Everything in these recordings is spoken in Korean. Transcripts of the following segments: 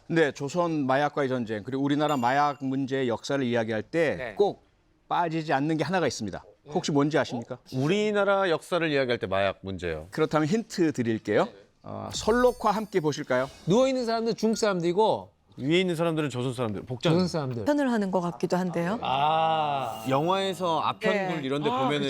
네, 조선 마약과의 전쟁 그리고 우리나라 마약 문제의 역사를 이야기할 때 꼭 빠지지 않는 게 하나가 있습니다. 혹시 뭔지 아십니까? 우리나라 역사를 이야기할 때 마약 문제요. 그렇다면 힌트 드릴게요. 설록화 함께 보실까요? 누워 있는 사람들은 중국 사람들이고 위에 있는 사람들은 조선 사람들, 복장. 조선 사람들. 편을 하는 것 같기도 한데요. 영화에서 아편굴 네. 이런 데 보면은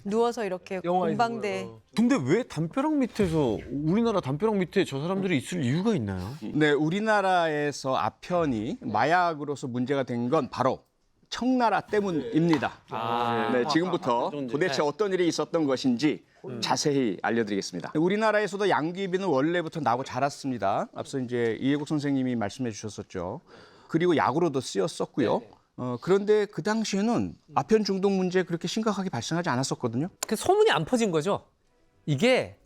누워서 이렇게 공방대. 근데 왜 담벼락 밑에서 우리나라 담벼락 밑에 저 사람들이 있을 이유가 있나요? 네, 우리나라에서 아편이 마약으로서 문제가 된 건 바로 청나라 때문입니다. 네, 지금부터 도대체 어떤 일이 있었던 것인지 자세히 알려드리겠습니다. 우리나라에서도 양귀비는 원래부터 나고 자랐습니다. 앞서 이제 이해국 선생님이 말씀해 주셨었죠. 그리고 약으로도 쓰였었고요. 그런데 그 당시에는 아편 중독 문제 그렇게 심각하게 발생하지 않았었거든요. 그 소문이 안 퍼진 거죠. 이게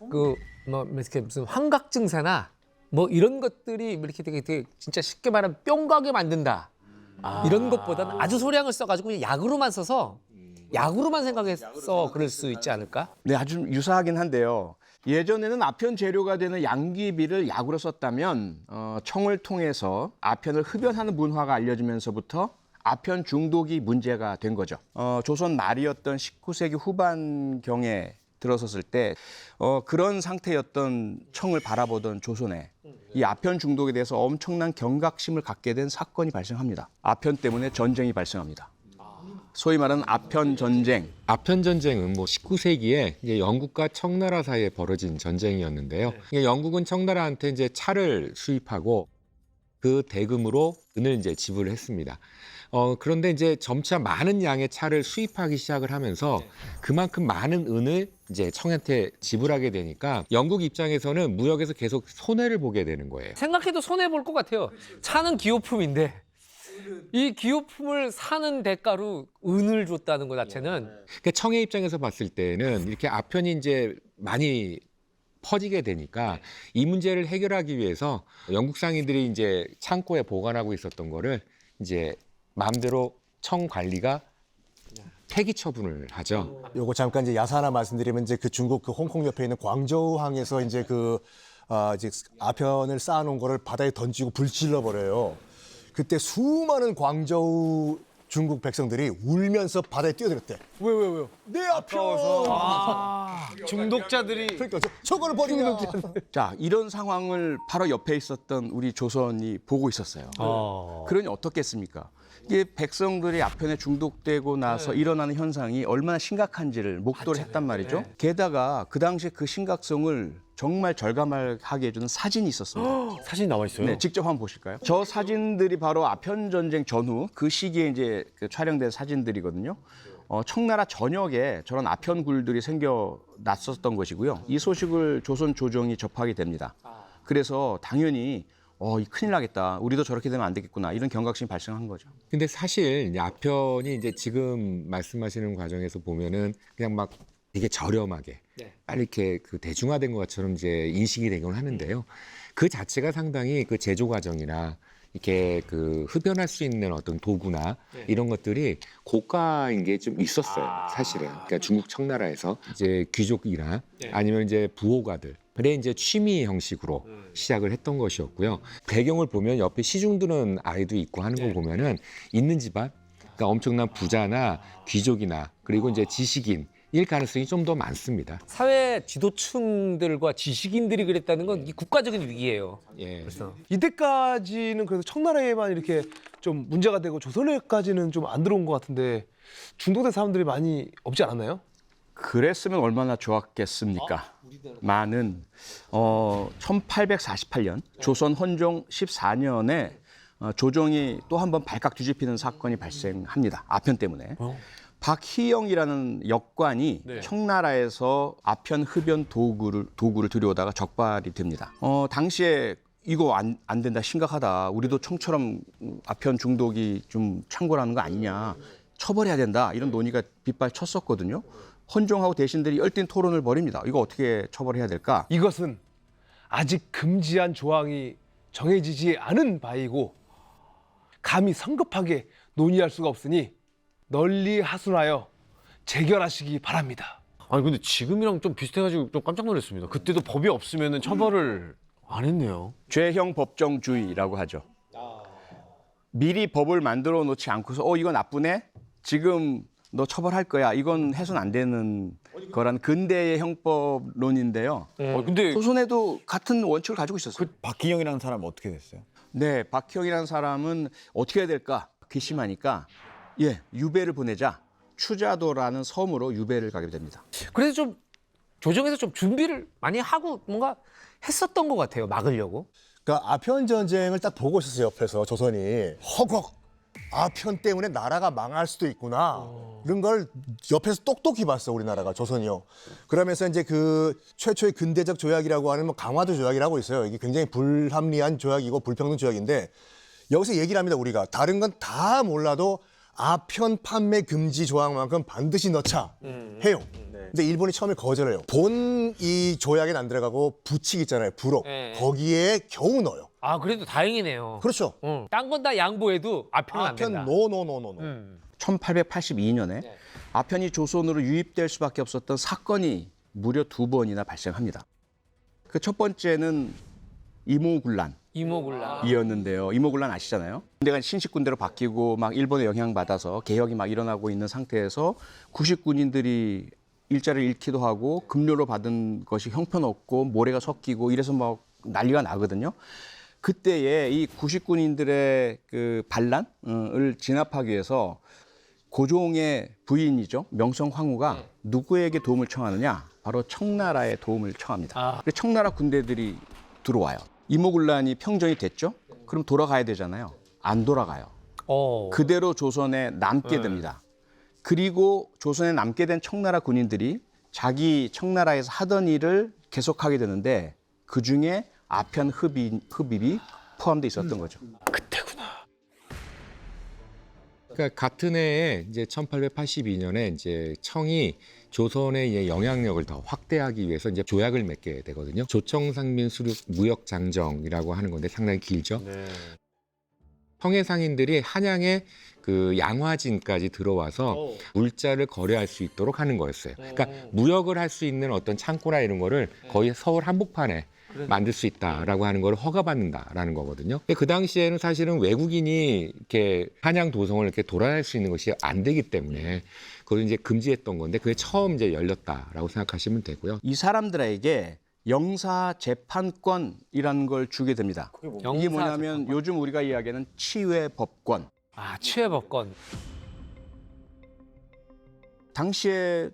그 뭐 이렇게 무슨 환각 증세나 뭐 이런 것들이 이렇게 되게 진짜 쉽게 말하면 뿅가게 만든다. 이런 것보다는 아주 소량을 써가지고 그냥 약으로만 써서 약으로만 생각해서 그럴 수 있지 않을까? 네, 아주 유사하긴 한데요. 예전에는 아편 재료가 되는 양귀비를 약으로 썼다면 청을 통해서 아편을 흡연하는 문화가 알려지면서부터 아편 중독이 문제가 된 거죠. 조선 말이었던 19세기 후반경에 들어섰을 때 그런 상태였던 청을 바라보던 조선에 이 아편 중독에 대해서 엄청난 경각심을 갖게 된 사건이 발생합니다. 아편 때문에 전쟁이 발생합니다. 소위 말하는 아편 전쟁. 아편 전쟁은 뭐 19세기에 이제 영국과 청나라 사이에 벌어진 전쟁이었는데요. 이게 영국은 청나라한테 이제 차를 수입하고 그 대금으로 은을 이제 지불했습니다. 그런데 이제 점차 많은 양의 차를 수입하기 시작을 하면서 그만큼 많은 은을 이제 청한테 지불하게 되니까 영국 입장에서는 무역에서 계속 손해를 보게 되는 거예요. 생각해도 손해 볼 것 같아요. 차는 기호품인데 이 기호품을 사는 대가로 은을 줬다는 것 자체는 그러니까 청의 입장에서 봤을 때는 이렇게 아편이 이제 많이 퍼지게 되니까 이 문제를 해결하기 위해서 영국 상인들이 이제 창고에 보관하고 있었던 거를 이제 마음대로 청 관리가 폐기 처분을 하죠. 요거 잠깐 이제 야사 하나 말씀드리면 이제 그 중국 그 홍콩 옆에 있는 광저우항에서 이제 이제 아편을 쌓아놓은 거를 바다에 던지고 불질러 버려요. 그때 수많은 광저우 중국 백성들이 울면서 바다에 뛰어들었대. 왜요? 내 아편! 중독자들이 그러니까 저거를 버리냐. 자, 이런 상황을 바로 옆에 있었던 우리 조선이 보고 있었어요. 그러니 어떻겠습니까? 이게 백성들이 아편에 중독되고 나서 일어나는 현상이 얼마나 심각한지를 목도를 했단 말이죠. 게다가 그 당시에 그 심각성을 정말 절감하게 해주는 사진이 있었습니다. 사진 나와 있어요. 네, 직접 한번 보실까요? 저 사진들이 바로 아편 전쟁 전후 그 시기에 이제 그 촬영된 사진들이거든요. 청나라 전역에 저런 아편 굴들이 생겨났었던 것이고요. 이 소식을 조선 조정이 접하게 됩니다. 그래서 당연히 이 큰일 나겠다. 우리도 저렇게 되면 안 되겠구나. 이런 경각심이 발생한 거죠. 근데 사실 이제 아편이 이제 지금 말씀하시는 과정에서 보면은 그냥 막 되게 저렴하게 빨리 이렇게 그 대중화된 것처럼 이제 인식이 되곤 하는데요. 그 자체가 상당히 그 제조 과정이나 이렇게 그 흡연할 수 있는 어떤 도구나 이런 것들이 고가인 게 좀 있었어요. 사실은. 그러니까 중국 청나라에서 이제 귀족이나 아니면 이제 부호가들 그래 이제 취미 형식으로 시작을 했던 것이었고요. 배경을 보면 옆에 시중 드는 아이도 있고 하는 거 보면은 있는 집안, 그러니까 엄청난 부자나 귀족이나 그리고 이제 지식인 일 가능성이 좀 더 많습니다. 사회 지도층들과 지식인들이 그랬다는 건 이 국가적인 위기예요. 예. 그래서 이때까지는 그래서 청나라에만 이렇게 좀 문제가 되고 조선에까지는 좀 안 들어온 것 같은데 중독된 사람들이 많이 없지 않았나요? 그랬으면 얼마나 좋았겠습니까? 많은 1848년 조선 헌종 14년에 조정이 또 한 번 발칵 뒤집히는 사건이 발생합니다. 아편 때문에. 박희영이라는 역관이 청나라에서 아편 흡연 도구를 들여오다가 적발이 됩니다. 당시에 이거 안 된다, 심각하다. 우리도 청처럼 아편 중독이 좀 창궐하는 거 아니냐. 처벌해야 된다. 이런 논의가 빗발쳤었거든요. 헌종하고 대신들이 열띤 토론을 벌입니다. 이거 어떻게 처벌해야 될까? 이것은 아직 금지한 조항이 정해지지 않은 바이고 감히 성급하게 논의할 수가 없으니 널리 하순하여 재결하시기 바랍니다. 아니 근데 지금이랑 좀 비슷해가지고 좀 깜짝 놀랐습니다. 그때도 법이 없으면 처벌을 안 했네요. 죄형 법정주의라고 하죠. 미리 법을 만들어 놓지 않고서 이거 나쁘네? 지금 너 처벌할 거야. 이건 해서는 안 되는 거란 근대의 형법론인데요. 근데 조선에도 같은 원칙을 가지고 있었어요. 박기영이라는 사람은 어떻게 됐어요? 네, 박형이라는 사람은 어떻게 해야 될까? 괘씸하니까 유배를 보내자. 추자도라는 섬으로 유배를 가게 됩니다. 그래서 좀 조정에서 좀 준비를 많이 하고 뭔가 했었던 것 같아요. 막으려고. 그러니까 아편 전쟁을 딱 보고 있었어요. 옆에서 조선이 허걱 아편 때문에 나라가 망할 수도 있구나 이런 걸 옆에서 똑똑히 봤어 우리나라가 조선이요. 그러면서 이제 그 최초의 근대적 조약이라고 하는 뭐 강화도 조약이라고 있어요. 이게 굉장히 불합리한 조약이고 불평등 조약인데 여기서 얘기를 합니다. 우리가 다른 건 다 몰라도 아편 판매 금지 조항만큼 반드시 넣자 해요. 근데 일본이 처음에 거절해요. 본 이 조약에는 안 들어가고 부칙 있잖아요. 부록. 네. 거기에 겨우 넣어요. 아 그래도 다행이네요. 그렇죠. 딴 건 다 양보해도 아편은 안 아편 된다. 노노노노노. 1882년에 아편이 조선으로 유입될 수밖에 없었던 사건이 무려 2번이나 발생합니다. 그 첫 번째는 이모군란. 이모군란. 이었는데요. 이모군란 아시잖아요. 군대가 신식군대로 바뀌고 막 일본의 영향받아서 개혁이 막 일어나고 있는 상태에서 구식군인들이 일자를 잃기도 하고 급료로 받은 것이 형편없고 모래가 섞이고 이래서 막 난리가 나거든요. 그때에 이 구식군인들의 그 반란을 진압하기 위해서 고종의 부인이죠. 명성황후가 누구에게 도움을 청하느냐? 바로 청나라의 도움을 청합니다. 그래서 청나라 군대들이 들어와요. 이모군란이 평정이 됐죠? 그럼 돌아가야 되잖아요. 안 돌아가요. 그대로 조선에 남게 됩니다. 그리고 조선에 남게 된 청나라 군인들이 자기 청나라에서 하던 일을 계속하게 되는데 그중에 아편 흡입이 포함돼 있었던 거죠. 그러니까 같은 해에 이제 1882년에 이제 청이 조선의 이제 영향력을 더 확대하기 위해서 이제 조약을 맺게 되거든요. 조청상민 수륙 무역 장정이라고 하는 건데 상당히 길죠. 청해 상인들이 한양의 그 양화진까지 들어와서 물자를 거래할 수 있도록 하는 거였어요. 그러니까 무역을 할 수 있는 어떤 창고나 이런 거를 거의 서울 한복판에 만들 수 있다라고 하는 걸 허가받는다라는 거거든요. 근데 그 당시에는 사실은 외국인이 이렇게 한양 도성을 이렇게 돌아다닐 수 있는 것이 안 되기 때문에 그걸 이제 금지했던 건데 그게 처음 이제 열렸다라고 생각하시면 되고요. 이 사람들에게 영사 재판권이라는 걸 주게 됩니다. 이게 뭐냐면 요즘 우리가 이야기하는 치외 법권. 치외법권. 당시에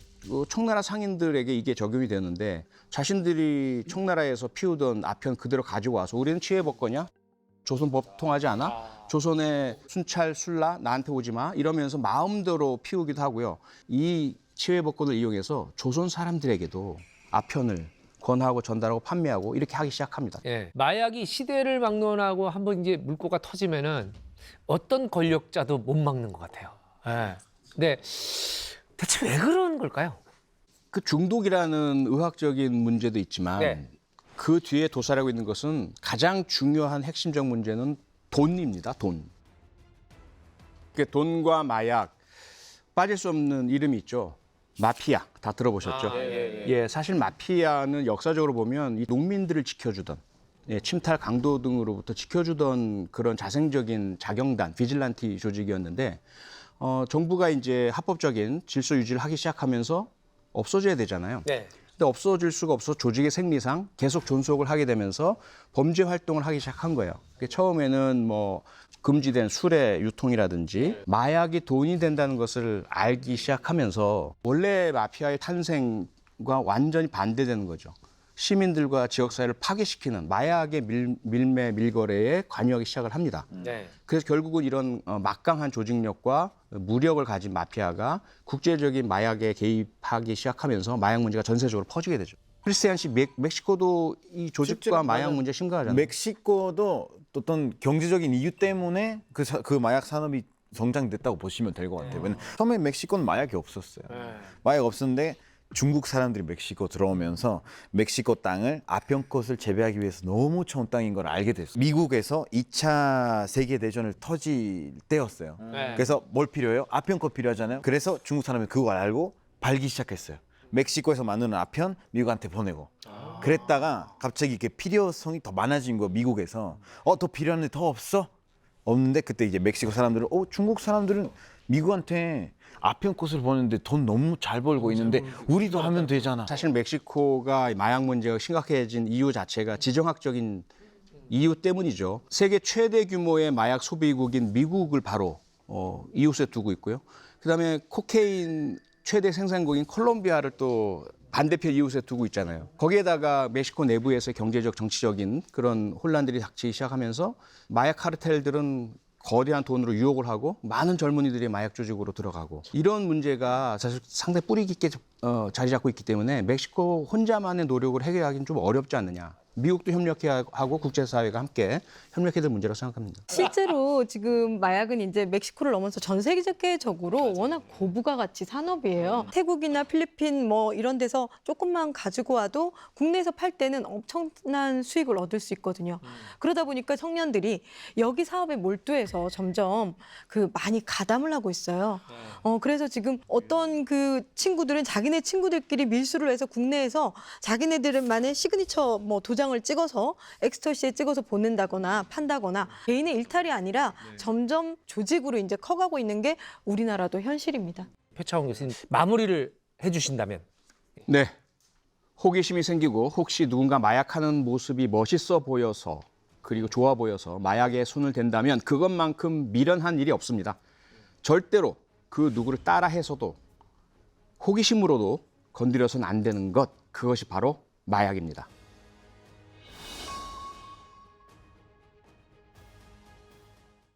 청나라 상인들에게 이게 적용이 되는데 자신들이 청나라에서 피우던 아편 그대로 가지고 와서 우리는 치외법권이야? 조선 법 통하지 않아? 조선의 순찰 술라 나한테 오지 마 이러면서 마음대로 피우기도 하고요. 이 치외법권을 이용해서 조선 사람들에게도 아편을 권하고 전달하고 판매하고 이렇게 하기 시작합니다. 마약이 시대를 막론하고 한번 이제 물꼬가 터지면은 어떤 권력자도 못 막는 것 같아요. 근데 대체 왜 그런 걸까요? 그 중독이라는 의학적인 문제도 있지만 그 뒤에 도사리고 있는 것은 가장 중요한 핵심적 문제는 돈입니다. 돈. 돈과 마약 빠질 수 없는 이름이 있죠. 마피아 다 들어보셨죠? 사실 마피아는 역사적으로 보면 이 농민들을 지켜주던 침탈 강도 등으로부터 지켜주던 그런 자생적인 자경단 비질란티 조직이었는데 정부가 이제 합법적인 질서 유지를 하기 시작하면서 없어져야 되잖아요. 근데 없어질 수가 없어 조직의 생리상 계속 존속을 하게 되면서 범죄 활동을 하기 시작한 거예요. 처음에는 뭐 금지된 술의 유통이라든지 마약이 돈이 된다는 것을 알기 시작하면서 원래 마피아의 탄생과 완전히 반대되는 거죠. 시민들과 지역사회를 파괴시키는 마약의 밀매, 밀거래에 관여하기 시작을 합니다. 그래서 결국은 이런 막강한 조직력과 무력을 가진 마피아가 국제적인 마약에 개입하기 시작하면서 마약 문제가 전세적으로 퍼지게 되죠. 크리스티안 씨, 멕시코도 이 조직과 마약 문제 심각하잖아요. 멕시코도 어떤 경제적인 이유 때문에 그 마약 산업이 성장됐다고 보시면 될 것 같아요. 왜냐면 처음에 멕시코는 마약이 없었어요. 마약 없었는데 중국 사람들이 멕시코 들어오면서 멕시코 땅을 아편 컷을 재배하기 위해서 너무 좋은 땅인 걸 알게 됐어요. 미국에서 2차 세계대전을 터질 때였어요. 그래서 뭘 필요해요? 아편 컷 필요하잖아요. 그래서 중국 사람이 그걸 알고 발기 시작했어요. 멕시코에서 만드는 아편 미국한테 보내고 그랬다가 갑자기 이렇게 필요성이 더 많아진 거야 미국에서. 더 필요한데 더 없어? 없는데 그때 이제 멕시코 사람들은 중국 사람들은 미국한테 아편꽃을 보는데 돈 너무 잘 벌고 있는데 우리도 하면 되잖아. 사실 멕시코가 마약 문제가 심각해진 이유 자체가 지정학적인 이유 때문이죠. 세계 최대 규모의 마약 소비국인 미국을 바로 이웃에 두고 있고요. 그다음에 코케인 최대 생산국인 콜롬비아를 또 반대편 이웃에 두고 있잖아요. 거기에다가 멕시코 내부에서 경제적, 정치적인 그런 혼란들이 닥치기 시작하면서 마약 카르텔들은 거대한 돈으로 유혹을 하고 많은 젊은이들이 마약 조직으로 들어가고 이런 문제가 사실 상당히 뿌리 깊게 자리 잡고 있기 때문에 멕시코 혼자만의 노력을 해결하기는 좀 어렵지 않느냐. 미국도 협력해야 하고 국제사회가 함께 협력해야 될 문제라고 생각합니다. 실제로 지금 마약은 이제 멕시코를 넘어서 전 세계적으로 워낙 고부가 가치 산업이에요. 태국이나 필리핀 뭐 이런 데서 조금만 가지고 와도 국내에서 팔 때는 엄청난 수익을 얻을 수 있거든요. 그러다 보니까 청년들이 여기 사업에 몰두해서 점점 많이 가담을 하고 있어요. 그래서 지금 어떤 그 친구들은 자기네 친구들끼리 밀수를 해서 국내에서 자기네들만의 시그니처 뭐 도장을 찍어서 엑스터시에 찍어서 보낸다거나 판다거나 개인의 일탈이 아니라 점점 조직으로 이제 커가고 있는 게 우리나라도 현실입니다. 표창원 교수님 마무리를 해주신다면. 네. 호기심이 생기고 혹시 누군가 마약하는 모습이 멋있어 보여서 그리고 좋아 보여서 마약에 손을 댄다면 그것만큼 미련한 일이 없습니다. 절대로 그 누구를 따라해서도 호기심으로도 건드려서는 안 되는 것, 그것이 바로 마약입니다.